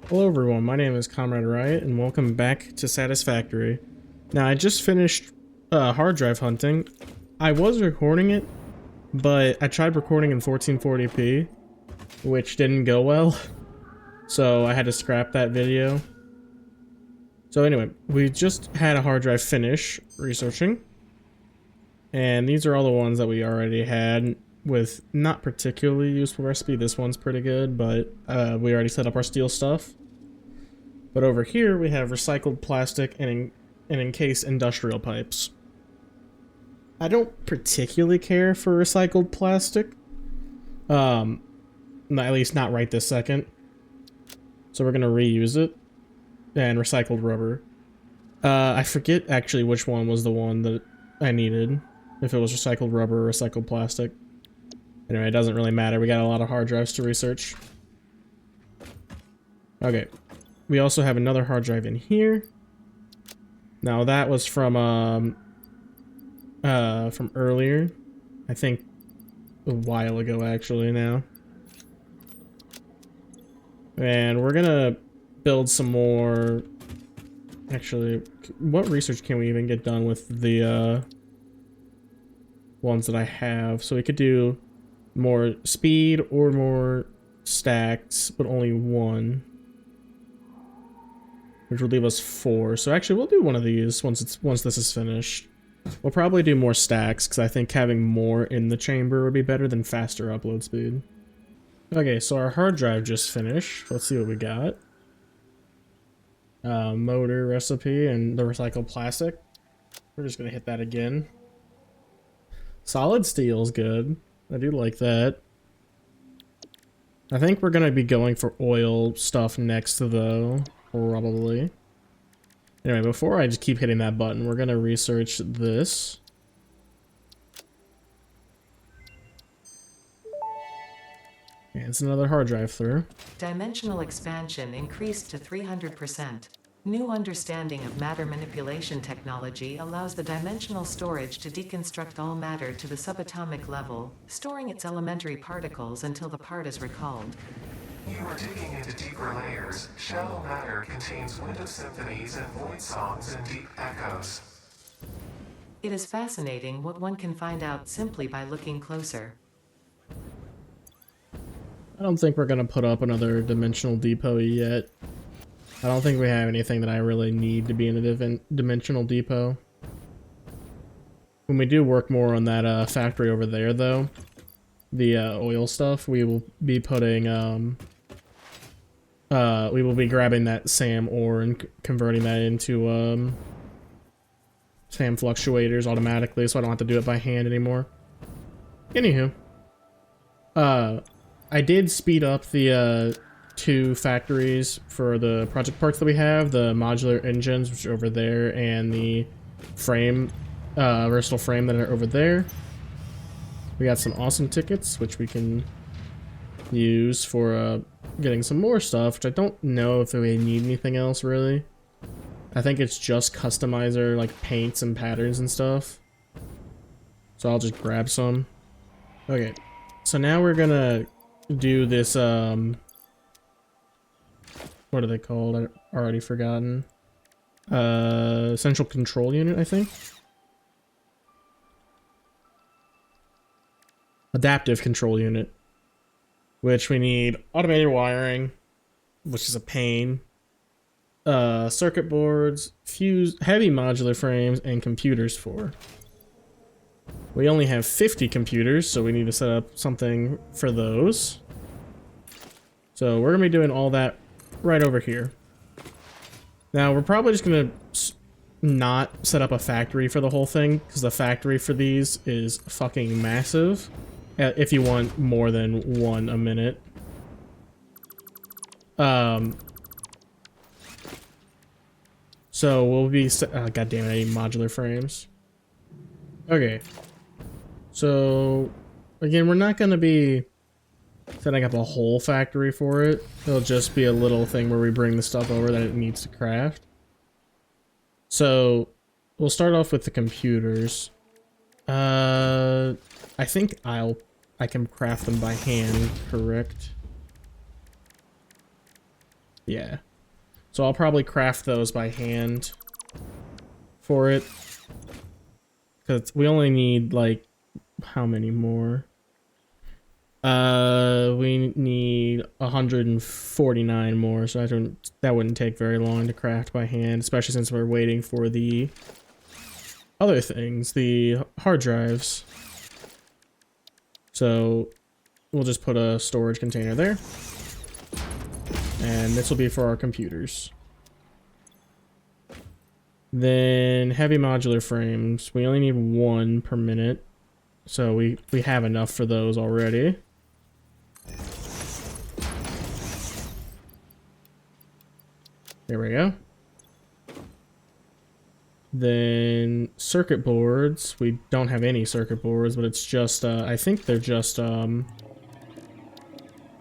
Hello everyone, my name is Comrade Riot and welcome back to Satisfactory. Now I just finished hard drive hunting. I was recording it, but I tried recording in 1440p, which didn't go well, so I had to scrap that video. So anyway, we just had a hard drive finish researching, and these are all the ones that we already had with not particularly useful recipe. This one's pretty good, but we already set up our steel stuff. But over here we have recycled plastic and encased industrial pipes. I don't particularly care for recycled plastic. At least not right this second. So we're gonna reuse it. And recycled rubber. I forget actually which one was the one that I needed. If it was recycled rubber or recycled plastic. Anyway, it doesn't really matter. We got a lot of hard drives to research. Okay. We also have another hard drive in here. Now that was from earlier. I think a while ago actually now. And we're gonna build some more. Actually, what research can we even get done with the ones that I have? So we could do more speed or more stacks, but only one. Which will leave us 4. So actually, we'll do one of these once this is finished. We'll probably do more stacks because I think having more in the chamber would be better than faster upload speed. Okay, so our hard drive just finished. Let's see what we got. Motor recipe and the recycled plastic. We're just gonna hit that again. Solid steel's good. I do like that. I think we're gonna be going for oil stuff next though. Probably. Anyway, before I just keep hitting that button, we're gonna research this. And it's another hard drive through. Dimensional expansion increased to 300%. New understanding of matter manipulation technology allows the dimensional storage to deconstruct all matter to the subatomic level, storing its elementary particles until the part is recalled. You are digging into deeper layers. Shallow matter contains window symphonies and void songs and deep echoes. It is fascinating what one can find out simply by looking closer. I don't think we're gonna put up another dimensional depot yet. I don't think we have anything that I really need to be in a dimensional depot. When we do work more on that factory over there though, the oil stuff, we will be putting we will be grabbing that SAM ore and converting that into SAM fluctuators automatically, so I don't have to do it by hand anymore. Anywho, I did speed up the 2 factories for the project parts that we have, the modular engines, which are over there, and the frame, versatile frame that are over there. We got some awesome tickets, which we can use for getting some more stuff, which I don't know if we need anything else really. I think it's just customizer, like paints and patterns and stuff. So I'll just grab some. Okay, so now we're gonna do this, what are they called? I've already forgotten. Central control unit, I think. Adaptive control unit. Which we need automated wiring, which is a pain. Circuit boards, heavy modular frames, and computers for. We only have 50 computers, so we need to set up something for those. So we're gonna be doing all that right over here. Now we're probably just gonna not set up a factory for the whole thing, because the factory for these is fucking massive. If you want more than one a minute. So we'll be god damn it, I need modular frames. Okay. So again, we're not gonna be setting up a whole factory for it. It'll just be a little thing where we bring the stuff over that it needs to craft. So we'll start off with the computers. I think I can craft them by hand, correct? Yeah. So I'll probably craft those by hand for it. Because we only need, like, how many more? We need 149 more, so that wouldn't take very long to craft by hand, especially since we're waiting for the other things, the hard drives. So we'll just put a storage container there. And this will be for our computers. Then heavy modular frames. We only need 1 per minute. So we have enough for those already. There we go. Then circuit boards. We don't have any circuit boards, but it's just, I think they're just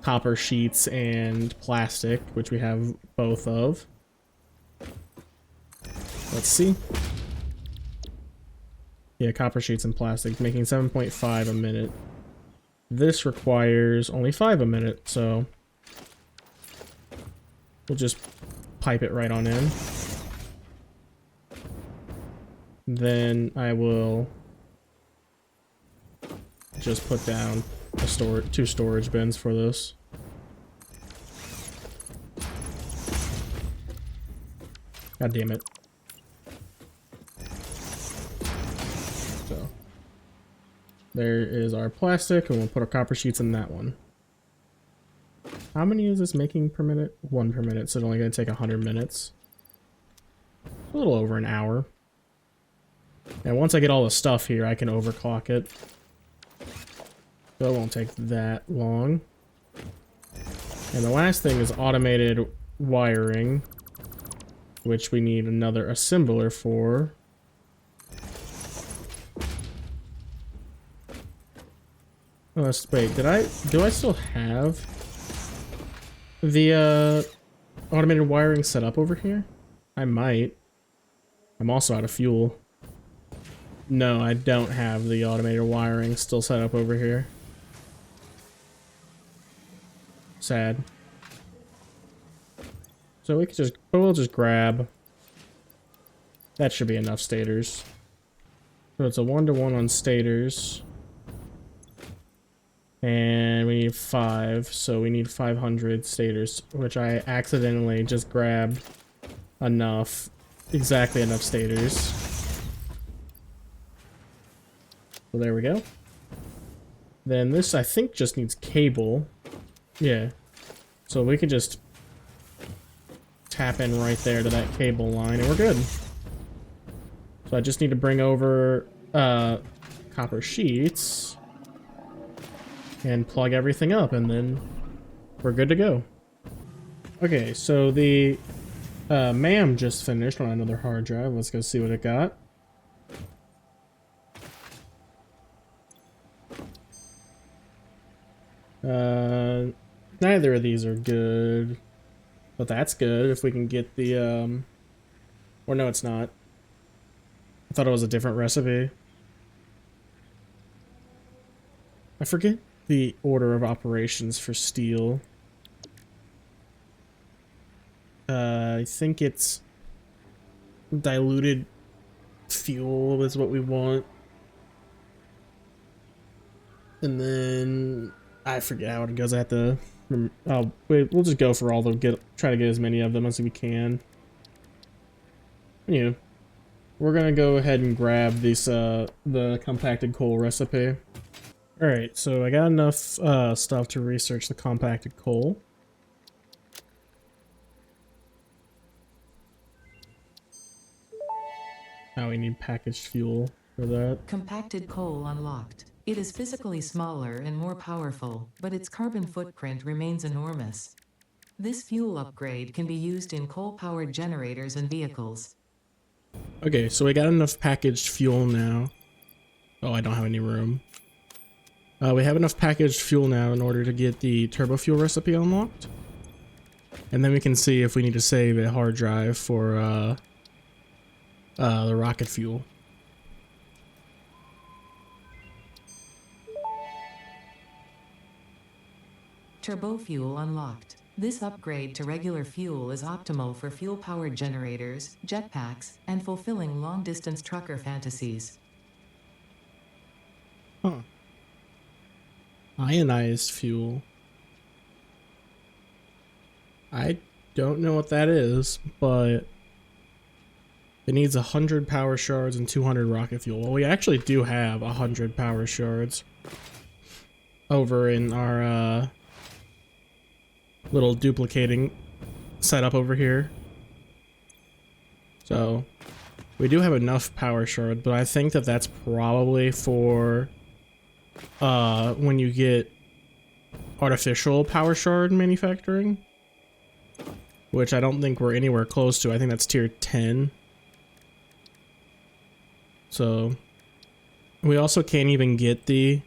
copper sheets and plastic, which we have both of. Let's see. Yeah, copper sheets and plastic, making 7.5 a minute. This requires only 5 a minute, so we'll just pipe it right on in. Then I will just put down two storage bins for this. God damn it. So there is our plastic, and we'll put our copper sheets in that one. How many is this making per minute? 1 per minute, so it's only going to take 100 minutes. A little over an hour. And once I get all the stuff here, I can overclock it. So it won't take that long. And the last thing is automated wiring, which we need another assembler for. Oh, wait, do I still have the automated wiring set up over here? I might. I'm also out of fuel. No, I don't have the automated wiring still set up over here. Sad. So we'll just grab. That should be enough stators. So it's a 1-to-1 on stators. And we need 5, so we need 500 stators, which I accidentally just grabbed exactly enough stators. So there we go. Then this, I think, just needs cable. Yeah. So we could just tap in right there to that cable line, and we're good. So I just need to bring over copper sheets and plug everything up, and then we're good to go. Okay, so the MAM just finished on another hard drive. Let's go see what it got. Neither of these are good, but that's good if we can get the or no, it's not. I thought it was a different recipe. I forget the order of operations for steel. I think it's diluted fuel is what we want. And then I forget how it goes. I have to. Oh, wait, we'll just go for all the try to get as many of them as we can. Anyway, we're gonna go ahead and grab this the compacted coal recipe. All right, so I got enough stuff to research the compacted coal. Now we need packaged fuel for that. Compacted coal unlocked. It is physically smaller and more powerful, but its carbon footprint remains enormous. This fuel upgrade can be used in coal-powered generators and vehicles. Okay, so we got enough packaged fuel now. Oh, I don't have any room. We have enough packaged fuel now in order to get the turbo fuel recipe unlocked. And then we can see if we need to save a hard drive for the rocket fuel. Turbo fuel unlocked. This upgrade to regular fuel is optimal for fuel-powered generators, jetpacks, and fulfilling long-distance trucker fantasies. Huh. Ionized fuel. I don't know what that is, but it needs 100 power shards and 200 rocket fuel. Well, we actually do have 100 power shards over in our little duplicating setup over here. So we do have enough power shard, but I think that that's probably for when you get artificial power shard manufacturing, which I don't think we're anywhere close to. I think that's tier 10. So we also can't even get the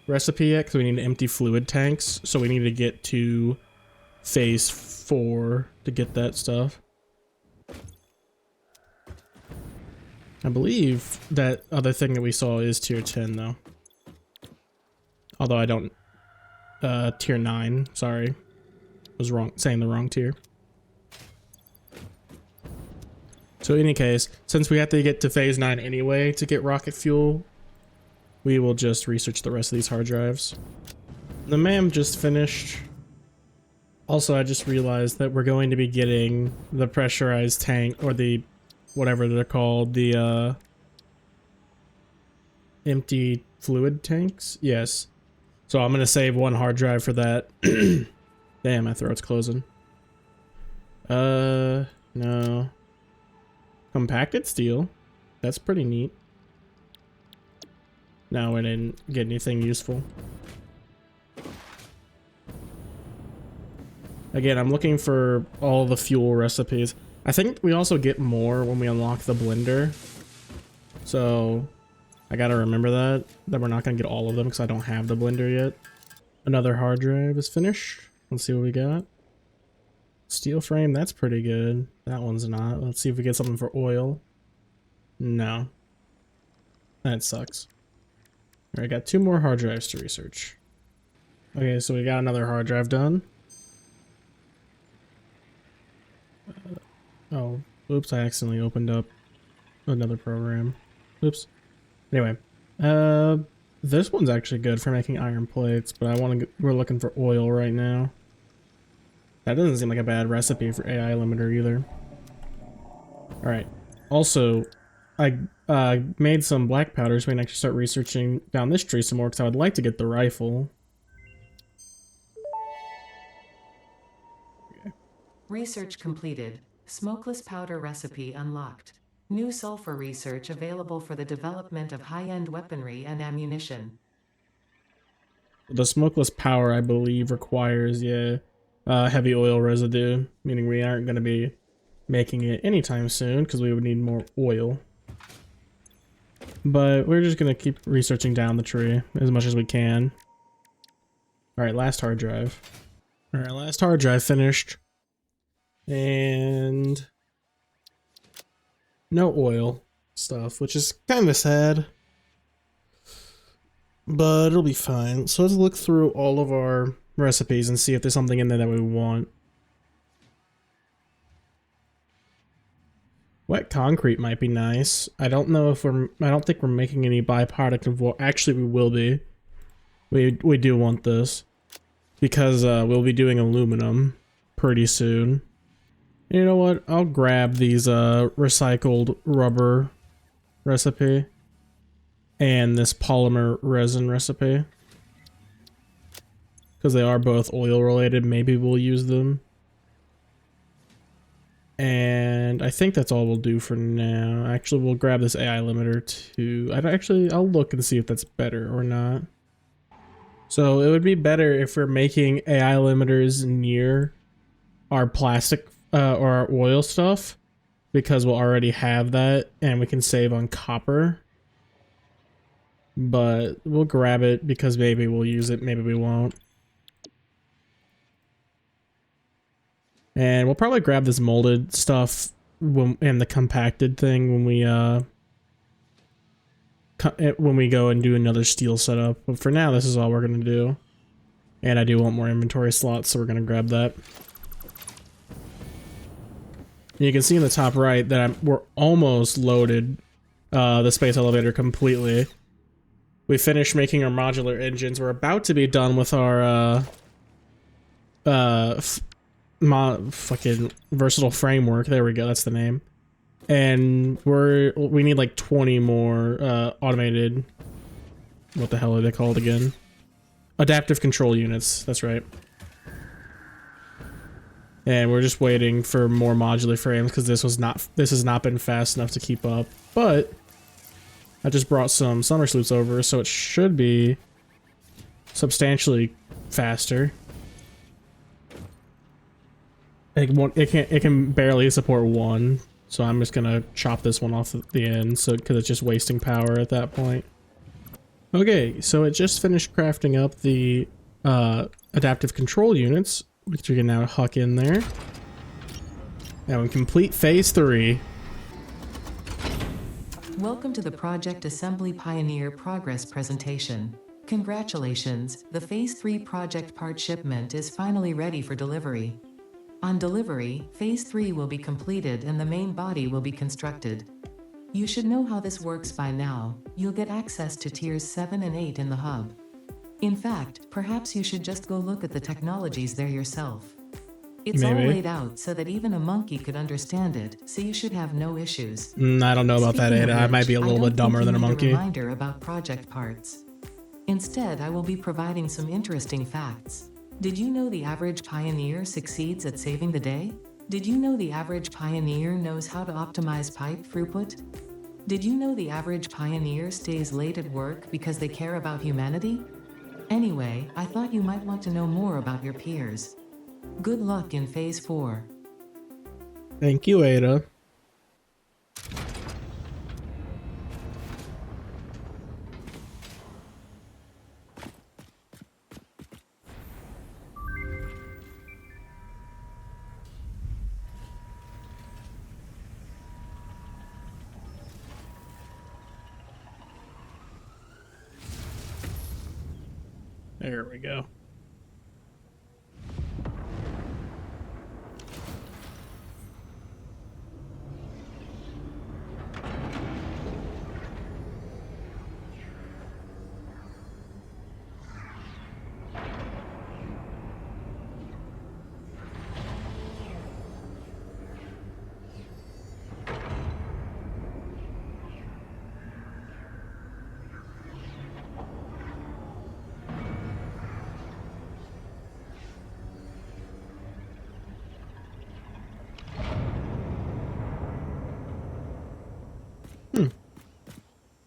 recipe yet because we need empty fluid tanks. So we need to get to phase 4 to get that stuff. I believe that other thing that we saw is tier 10 though. Although I don't, tier 9, sorry. Was wrong, saying the wrong tier. So in any case, since we have to get to phase 9 anyway to get rocket fuel, we will just research the rest of these hard drives. The MAM just finished. Also, I just realized that we're going to be getting the pressurized tank, or the, whatever they're called, the empty fluid tanks? Yes. So I'm going to save one hard drive for that. Damn, my throat's closing. No. Compacted steel. That's pretty neat. No, I didn't get anything useful. Again, I'm looking for all the fuel recipes. I think we also get more when we unlock the blender. So I gotta remember that we're not gonna get all of them because I don't have the blender yet. Another hard drive is finished. Let's see what we got. Steel frame, that's pretty good. That one's not. Let's see if we get something for oil. No. That sucks. Alright, got 2 more hard drives to research. Okay, so we got another hard drive done. Oh, oops, I accidentally opened up another program. Oops. Anyway, this one's actually good for making iron plates, but we're looking for oil right now. That doesn't seem like a bad recipe for AI limiter either. Alright, also, I made some black powder so we can actually start researching down this tree some more because I would like to get the rifle. Okay. Research completed. Smokeless powder recipe unlocked. New sulfur research available for the development of high-end weaponry and ammunition. The smokeless powder, I believe, requires, heavy oil residue, meaning we aren't going to be making it anytime soon because we would need more oil. But we're just going to keep researching down the tree as much as we can. Alright, last hard drive. Alright, last hard drive finished. And no oil stuff, which is kind of sad. But it'll be fine. So let's look through all of our recipes and see if there's something in there that we want. Wet concrete might be nice. I don't know if I don't think we're making any byproduct of what. Actually, we will be. We do want this because we'll be doing aluminum pretty soon. You know what? I'll grab these recycled rubber recipe and this polymer resin recipe because they are both oil related. Maybe we'll use them. And I think that's all we'll do for now. Actually, we'll grab this AI limiter too. I'll look and see if that's better or not. So it would be better if we're making AI limiters near our plastic or our oil stuff, because we'll already have that and we can save on copper. But we'll grab it because maybe we'll use it, maybe we won't. And we'll probably grab this molded stuff and the compacted thing when we go and do another steel setup. But for now, this is all we're gonna do. And I do want more inventory slots, so we're gonna grab that. And you can see in the top right that we're almost loaded the space elevator completely. We finished making our modular engines. We're about to be done with our fucking versatile framework. There we go. That's the name. And we need like 20 more automated. What the hell are they called again? Adaptive control units. That's right. And we're just waiting for more modular frames because this has not been fast enough to keep up. But I just brought some summer sloops over, so it should be substantially faster. It can barely support one, so I'm just gonna chop this one off at the end, so because it's just wasting power at that point. Okay, so it just finished crafting up the adaptive control units, which we can now huck in there. Now we complete phase 3. Welcome to the Project Assembly Pioneer Progress presentation. Congratulations, the Phase 3 project part shipment is finally ready for delivery. On delivery, Phase 3 will be completed and the main body will be constructed. You should know how this works by now. You'll get access to tiers 7 and 8 in the hub. In fact, perhaps you should just go look at the technologies there yourself. It's all laid out so that even a monkey could understand it, so you should have no issues. I don't know about that, Ada. I might be a little bit dumber than a monkey. A reminder about project parts. Instead, I will be providing some interesting facts. Did you know the average pioneer succeeds at saving the day? Did you know the average pioneer knows how to optimize pipe throughput? Did you know the average pioneer stays late at work because they care about humanity? Anyway, I thought you might want to know more about your peers. Good luck in Phase 4. Thank you, Ada. There we go.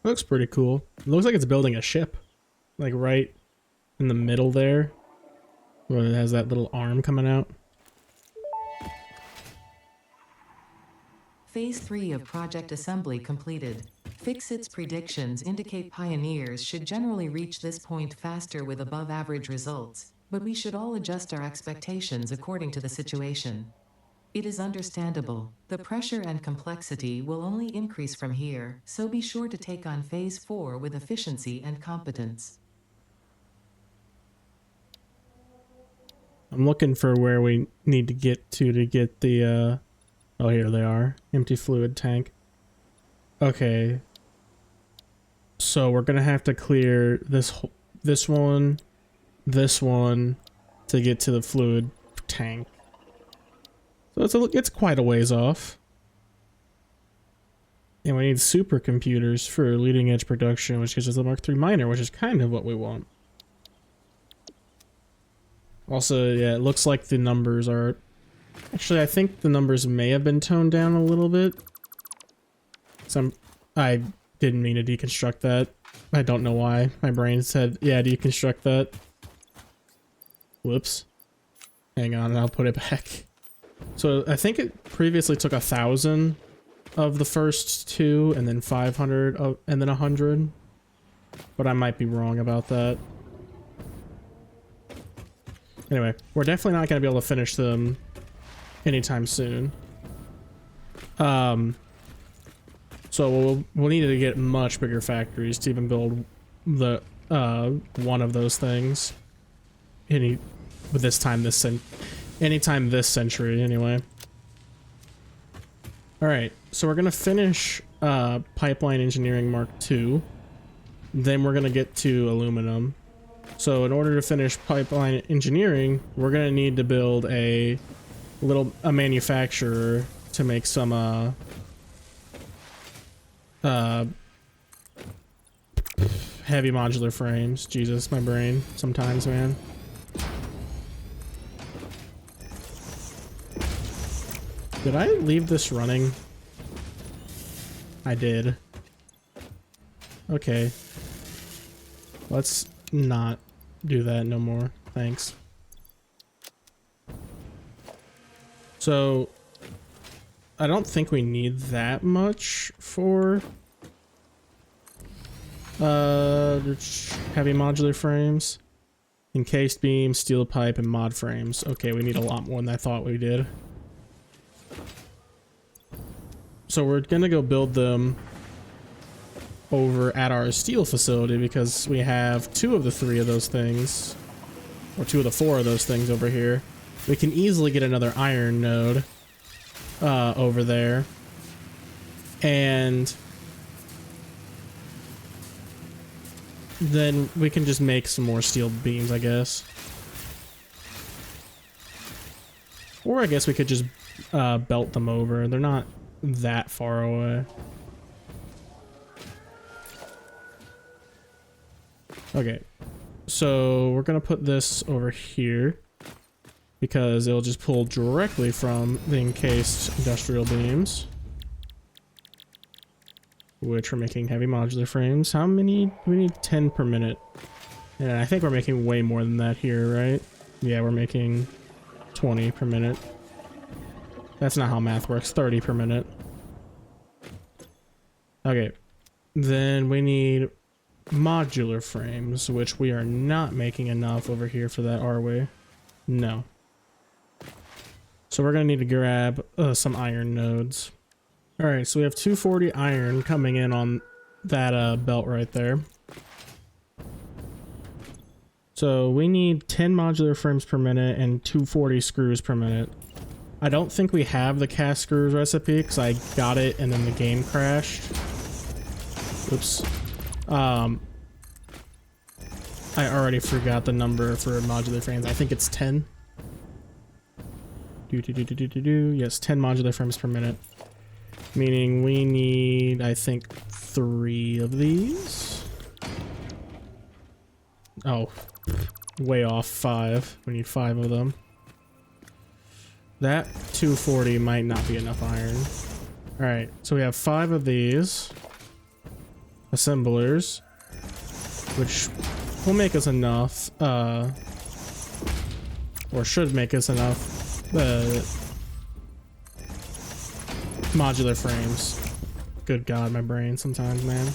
Looks pretty cool. It looks like it's building a ship. Like right in the middle there. Where it has that little arm coming out. Phase 3 of Project Assembly completed. Fixit's predictions indicate pioneers should generally reach this point faster with above average results, but we should all adjust our expectations according to the situation. It is understandable. The pressure and complexity will only increase from here, so be sure to take on Phase 4 with efficiency and competence. I'm looking for where we need to get the, oh, here they are. Empty fluid tank. Okay. So we're gonna have to clear this one, to get to the fluid tank. So it's quite a ways off. And we need supercomputers for leading edge production, which gives us the Mark III miner, which is kind of what we want. Also, yeah, it looks like the numbers are... Actually, I think the numbers may have been toned down a little bit. I didn't mean to deconstruct that. I don't know why. My brain said, yeah, deconstruct that. Whoops. Hang on, I'll put it back. So I think it previously took 1,000 of the first two, and then 500 and then 100. But I might be wrong about that. Anyway, we're definitely not going to be able to finish them anytime soon. So we'll need to get much bigger factories to even build the one of those things. anytime this century anyway. All right, so we're gonna finish pipeline engineering Mark II. Then we're gonna get to aluminum. So in order to finish pipeline engineering, we're gonna need to build a manufacturer to make some heavy modular frames. Jesus, my brain sometimes, man. Did I leave this running? I did. Okay. Let's not do that no more. Thanks. So, I don't think we need that much for heavy modular frames. Encased beam, steel pipe, and mod frames. Okay, we need a lot more than I thought we did. So we're gonna go build them over at our steel facility because we have 2 of the 3 of those things, or 2 of the 4 of those things over here. We can easily get another iron node over there, and then we can just make some more steel beams, I guess. Or I guess we could just belt them over. They're not that far away. Okay, so we're gonna put this over here because it'll just pull directly from the encased industrial beams, which we're making heavy modular frames. How many? We need 10 per minute. And I think we're making way more than that here, right? Yeah, we're making 20 per minute. That's not how math works. 30 per minute. Okay. Then we need modular frames, which we are not making enough over here for that, are we? No. So we're going to need to grab some iron nodes. Alright, so we have 240 iron coming in on that belt right there. So we need 10 modular frames per minute and 240 screws per minute. I don't think we have the cast screws recipe because I got it and then the game crashed. Oops. I already forgot the number for modular frames. I think it's 10. Yes, 10 modular frames per minute. Meaning we need, I think, 3 of these. Oh, way off. 5. We need 5 of them. That 240 might not be enough iron. Alright, so we have 5 of these assemblers, which will make us enough, or should make us enough modular frames. Good God, my brain sometimes, man.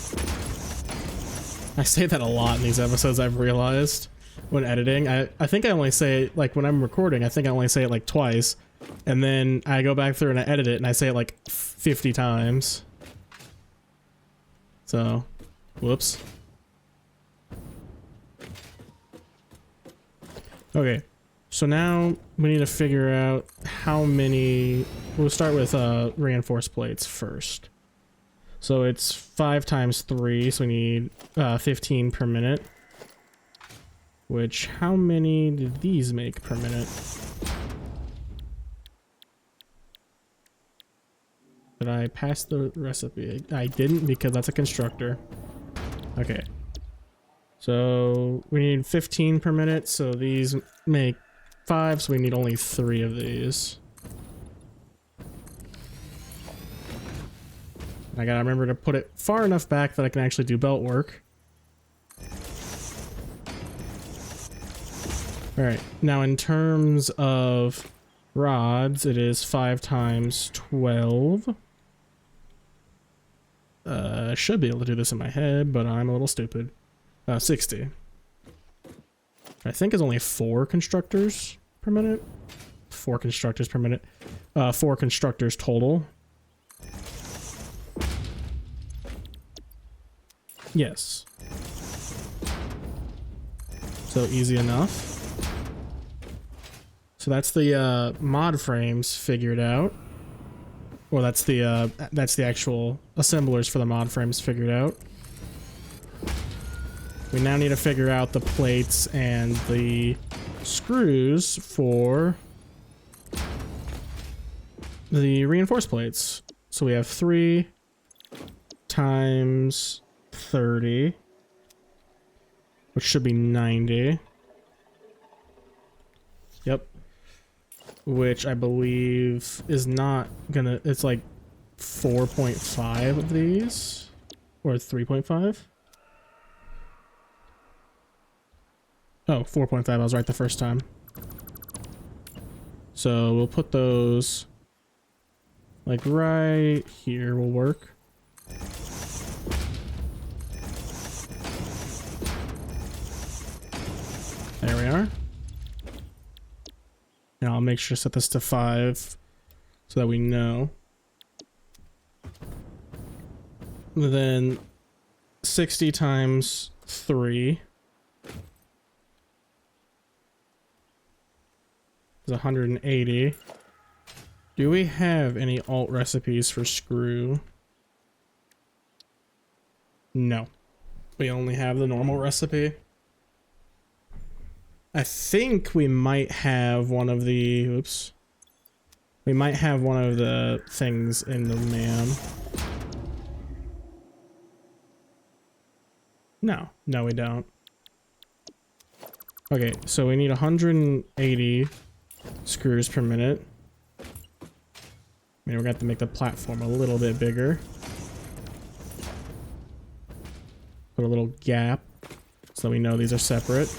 I say that a lot in these episodes, I've realized, when editing. I think I only say it, like, when I'm recording, I think I only say it, like, twice. And then I go back through and I edit it and I say it, like, 50 times. So, whoops. Okay, so now we need to figure out how many... We'll start with reinforced plates first. So it's 5 times 3, so we need 15 per minute. Which, how many did these make per minute? Did I pass the recipe? I didn't, because that's a constructor. Okay. So we need 15 per minute, so these make 5, so we need only 3 of these. I gotta remember to put it far enough back that I can actually do belt work. Alright, now in terms of rods, it is 5 times 12. I should be able to do this in my head, but I'm a little stupid. 60. I think it's only 4 constructors per minute. 4 constructors per minute. 4 constructors total. Yes. So easy enough. So that's the mod frames figured out. Well, that's the actual assemblers for the mod frames figured out. We now need to figure out the plates and the screws for the reinforced plates. So we have 3 times 30, which should be 90. Yep. Which I believe is not gonna, it's like 4.5 of these, or 3.5. Oh, 4.5, I was right the first time. So we'll put those like right here will work. There we are. And I'll make sure to set this to 5 so that we know. And then 60 times 3 is 180. Do we have any alt recipes for screw? No. We only have the normal recipe. I think we might have one of the... Oops. We might have one of the things in the MAM. No. No, we don't. Okay, so we need 180 screws per minute. I mean, we're gonna have to make the platform a little bit bigger. Put a little gap so we know these are separate.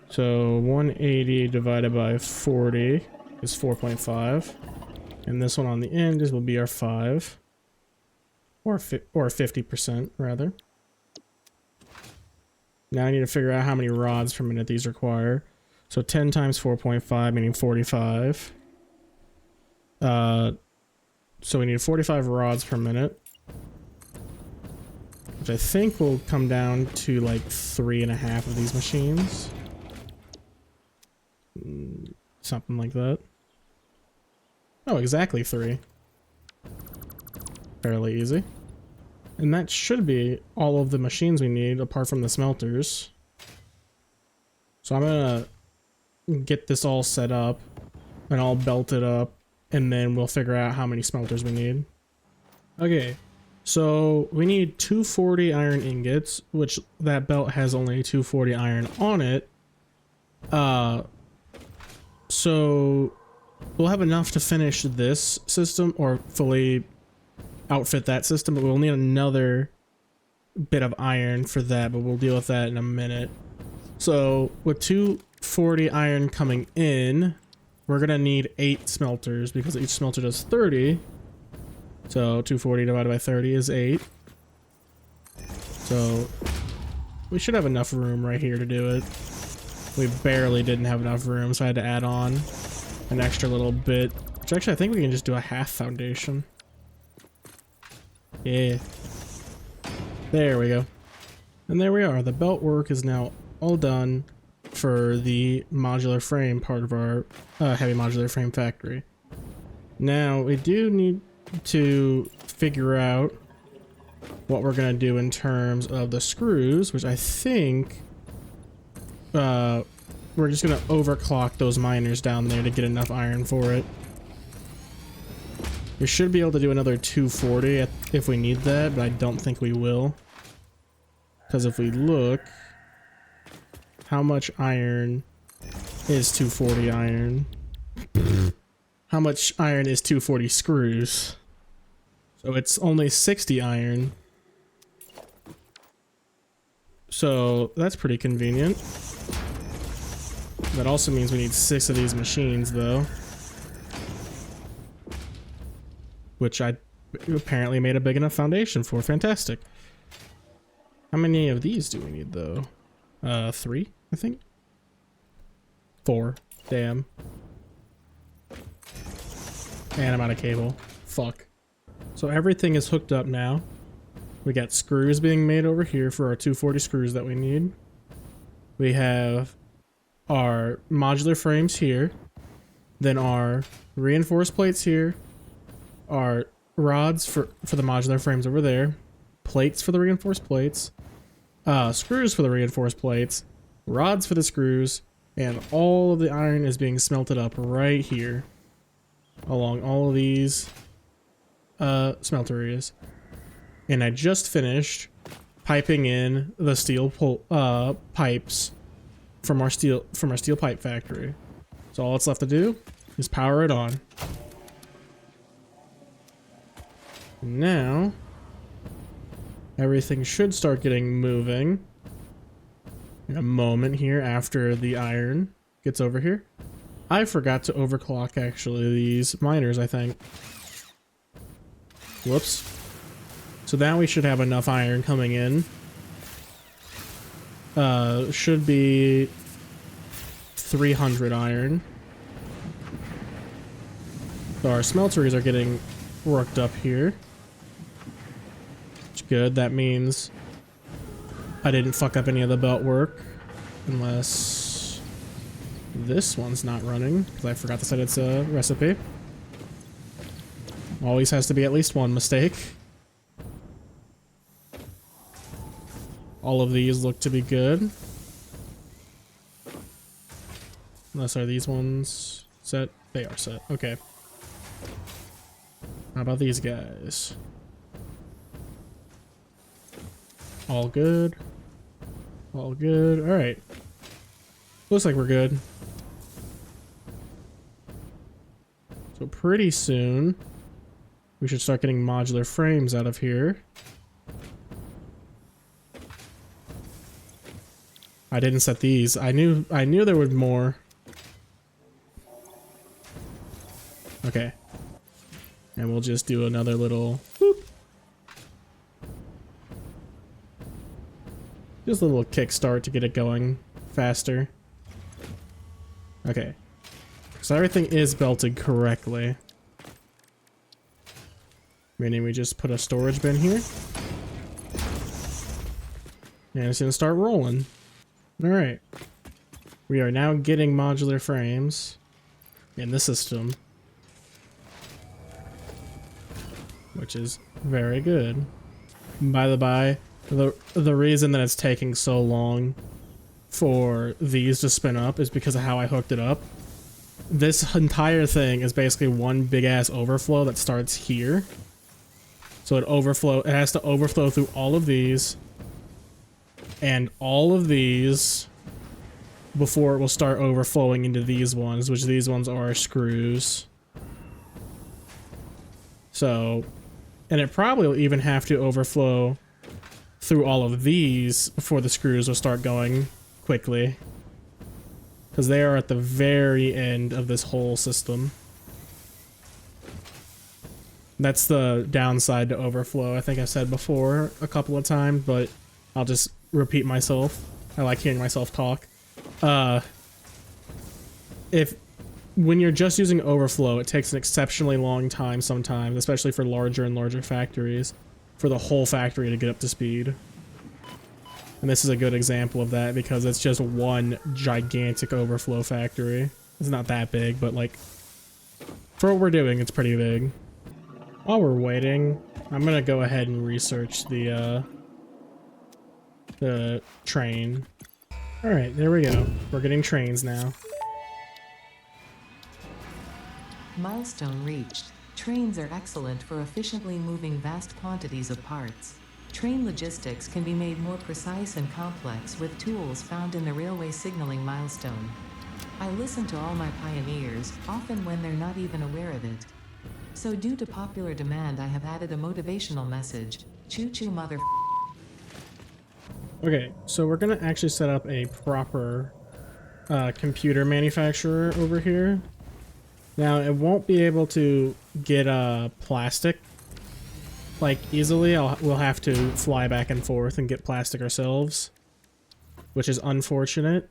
So 180 divided by 40 is 4.5. And this one on the end will be our 5. Or 50% rather. Now I need to figure out how many rods per minute these require. So 10 times 4.5, meaning 45. So we need 45 rods per minute. Which I think will come down to like 3.5 of these machines. Something like that. Oh, exactly 3. Fairly easy. And that should be all of the machines we need apart from the smelters. So I'm gonna get this all set up and I'll belt it up and then we'll figure out how many smelters we need. Okay, so we need 240 iron ingots, which that belt has only 240 iron on it. So we'll have enough to finish this system or fully outfit that system, but we'll need another bit of iron for that, but we'll deal with that in a minute. So with 240 iron coming in, we're gonna need 8 smelters because each smelter does 30. So 240 divided by 30 is 8. So we should have enough room right here to do it. We barely didn't have enough room, so I had to add on an extra little bit. Which actually I think we can just do a half foundation. Yeah. There we go. And there we are. The belt work is now all done for the modular frame part of our heavy modular frame factory. Now we do need to figure out what we're gonna do in terms of the screws, which I think we're just gonna overclock those miners down there to get enough iron for it. We should be able to do another 240 if we need that, but I don't think we will. Because if we look, how much iron is 240 iron? How much iron is 240 screws? So it's only 60 iron. So that's pretty convenient. That also means we need 6 of these machines though. Which I apparently made a big enough foundation for. Fantastic. How many of these do we need though? 3, I think. 4. Damn. And I'm out of cable. Fuck. So everything is hooked up now. We got screws being made over here for our 240 screws that we need. We have our modular frames here, then our reinforced plates here, our rods for the modular frames over there, plates for the reinforced plates, screws for the reinforced plates, rods for the screws, and all of the iron is being smelted up right here along all of these smelter areas. And I just finished piping in the steel pipes from our steel pipe factory. So all that's left to do is power it on. Now everything should start getting moving in a moment here after the iron gets over here. I forgot to overclock actually these miners, I think. Whoops. So now we should have enough iron coming in. Should be 300 iron. So our smelteries are getting worked up here. It's good. That means I didn't fuck up any of the belt work. Unless this one's not running, because I forgot to set its recipe. Always has to be at least one mistake. All of these look to be good. Unless are these ones set? They are set. Okay. How about these guys? All good. All good. Alright. Looks like we're good. So pretty soon, we should start getting modular frames out of here. I didn't set these. I knew there would more. Okay. And we'll just do another little whoop. Just a little kickstart to get it going faster. Okay. So everything is belted correctly. Meaning we just put a storage bin here. And it's gonna start rolling. Alright. We are now getting modular frames in the system. Which is very good. By the by, the reason that it's taking so long for these to spin up is because of how I hooked it up. This entire thing is basically one big ass overflow that starts here. So it has to overflow through all of these and all of these before it will start overflowing into these ones, which these ones are screws. So, and it probably will even have to overflow through all of these before the screws will start going quickly. Because they are at the very end of this whole system. That's the downside to overflow. I think I've said before a couple of times, but I'll just repeat myself. I like hearing myself talk. When you're just using overflow, it takes an exceptionally long time sometimes, especially for larger and larger factories, for the whole factory to get up to speed. And this is a good example of that because it's just one gigantic overflow factory. It's not that big, but like, for what we're doing, it's pretty big. While we're waiting, I'm gonna go ahead and research the train. Alright, there we go. We're getting trains now. Milestone reached. Trains are excellent for efficiently moving vast quantities of parts. Train logistics can be made more precise and complex with tools found in the railway signaling milestone. I listen to all my pioneers, often when they're not even aware of it. So due to popular demand, I have added a motivational message. Choo-choo mother. Okay, so we're gonna actually set up a proper computer manufacturer over here. Now, it won't be able to get plastic like easily. We'll have to fly back and forth and get plastic ourselves, which is unfortunate,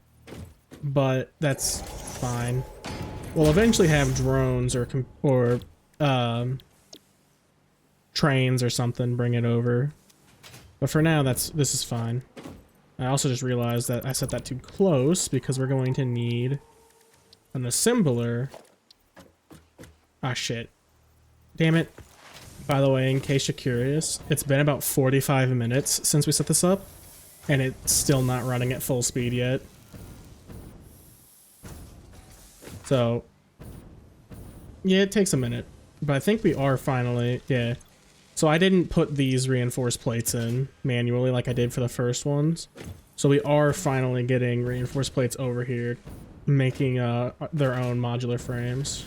but that's fine. We'll eventually have drones or trains or something bring it over, but for now this is fine. I also just realized that I set that too close because we're going to need an assembler. Ah, shit. Damn it. By the way, in case you're curious, it's been about 45 minutes since we set this up, and it's still not running at full speed yet. So, yeah, it takes a minute, but I think we are finally, yeah. So I didn't put these reinforced plates in manually like I did for the first ones. So we are finally getting reinforced plates over here, making their own modular frames.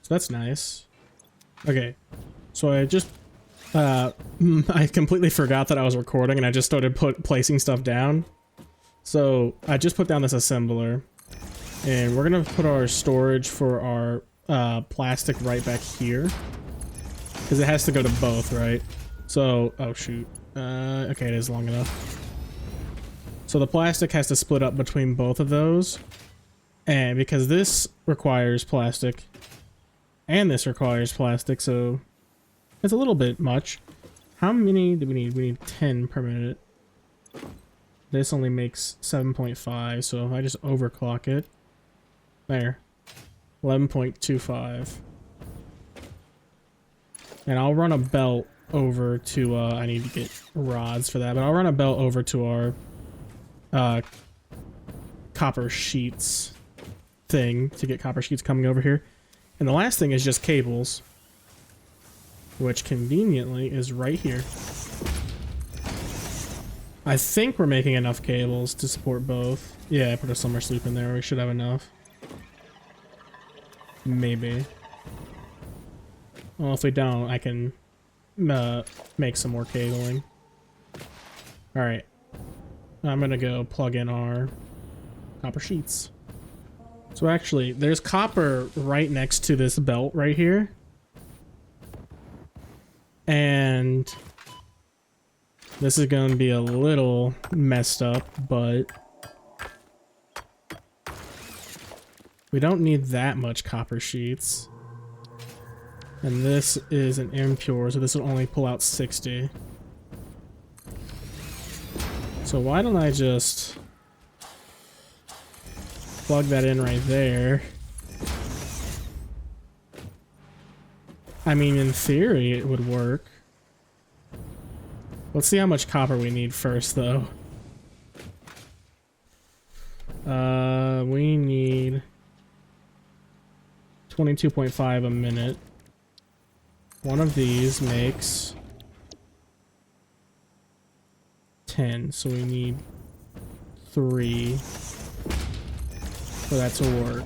So that's nice. Okay, so I just, I completely forgot that I was recording and I just started placing stuff down. So I just put down this assembler, and we're gonna put our storage for our plastic right back here. Because it has to go to both, right? So, oh shoot. Okay, it is long enough. So the plastic has to split up between both of those. And because this requires plastic, and this requires plastic, so it's a little bit much. How many do we need? We need 10 per minute. This only makes 7.5, so if I just overclock it, there, 11.25. And I'll run a belt over to, I need to get rods for that, but I'll run a belt over to our copper sheets thing to get copper sheets coming over here. And the last thing is just cables, which conveniently is right here. I think we're making enough cables to support both. Yeah, I put a summer sleep in there. We should have enough. Maybe. Well, if we don't, I can make some more cabling. Alright. I'm gonna go plug in our copper sheets. So actually, there's copper right next to this belt right here. And this is going to be a little messed up, but we don't need that much copper sheets. And this is an impure, so this will only pull out 60. So why don't I just plug that in right there? I mean, in theory, it would work. Let's see how much copper we need first, though. We need 22.5 a minute. One of these makes 10, so we need 3 for that to work.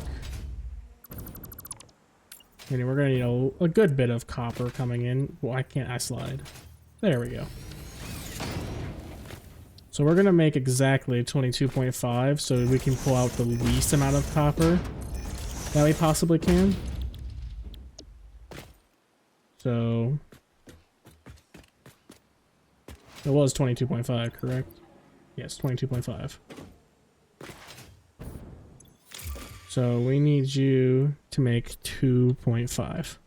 And we're gonna need a good bit of copper coming in. Why can't I slide? There we go. So we're gonna make exactly 22.5 so we can pull out the least amount of copper that we possibly can. So it was 22.5, correct? Yes, 22.5. So we need you to make 2.5.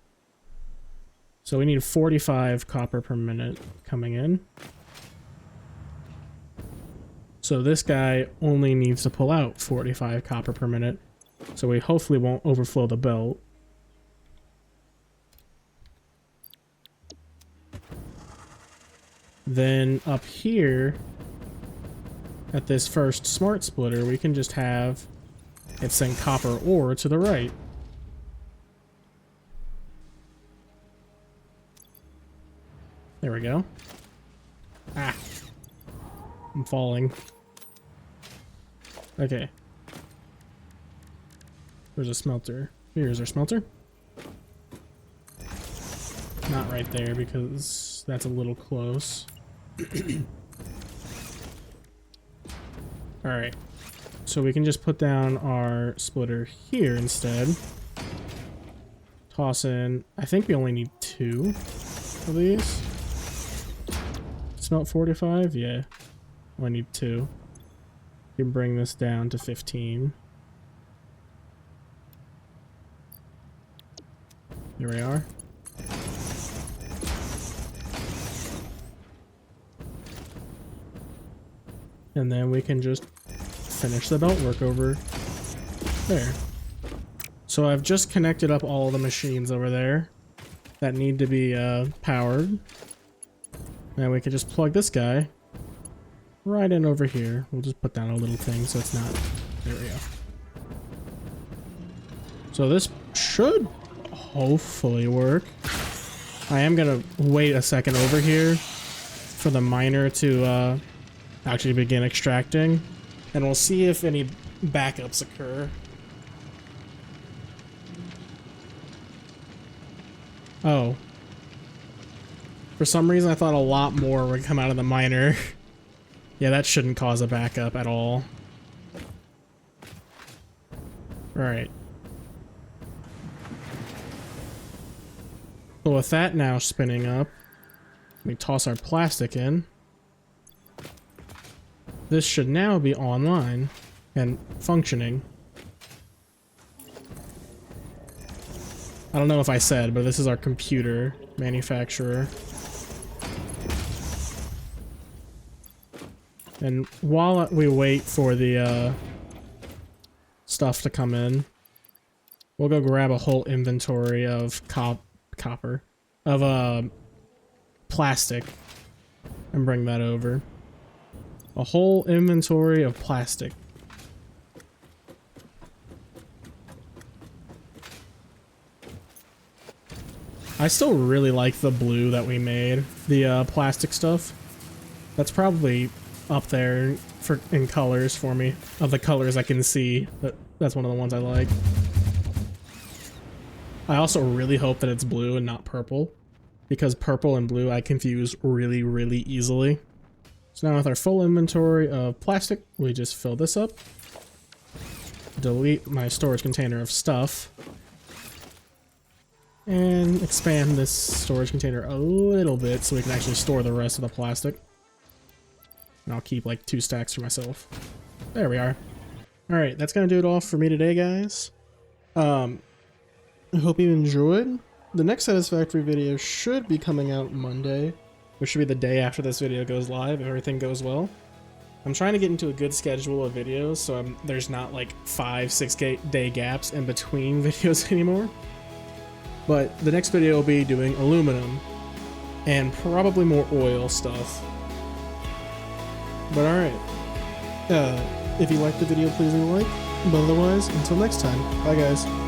So we need 45 copper per minute coming in. So this guy only needs to pull out 45 copper per minute. So we hopefully won't overflow the belt. Then up here at this first smart splitter, we can just have it send copper ore to the right. There we go. Ah. I'm falling. Okay. Where's a smelter? Here's our smelter. Not right there because that's a little close. Alright. So we can just put down our splitter here instead. Toss in. I think we only need 2 of these. Smelt 45? Yeah. Only need 2. You can bring this down to 15. There we are. And then we can just finish the belt work over there. So I've just connected up all the machines over there that need to be powered. And we can just plug this guy right in over here. We'll just put down a little thing so it's not... There we go. So this should hopefully work. I am gonna wait a second over here for the miner to actually begin extracting, and we'll see if any backups occur. Oh. For some reason I thought a lot more would come out of the miner. Yeah, that shouldn't cause a backup at all. Alright. So with that now spinning up, we toss our plastic in. This should now be online and functioning. I don't know if I said, but this is our computer manufacturer. And while we wait for the stuff to come in, we'll go grab a whole inventory of plastic and bring that over. A whole inventory of plastic. I still really like the blue that we made, the plastic stuff. That's probably up there in colors for me, of the colors I can see. That's one of the ones I like. I also really hope that it's blue and not purple, because purple and blue I confuse really, really easily. So now with our full inventory of plastic, we just fill this up. Delete my storage container of stuff. And expand this storage container a little bit so we can actually store the rest of the plastic. And I'll keep like 2 stacks for myself. There we are. Alright, that's gonna do it all for me today, guys. I hope you enjoyed. The next Satisfactory video should be coming out Monday, which should be the day after this video goes live if everything goes well. I'm trying to get into a good schedule of videos so there's not like 5-6 day gaps in between videos anymore. But the next video will be doing aluminum and probably more oil stuff. But alright, if you liked the video, please leave a like. But otherwise, until next time, bye guys.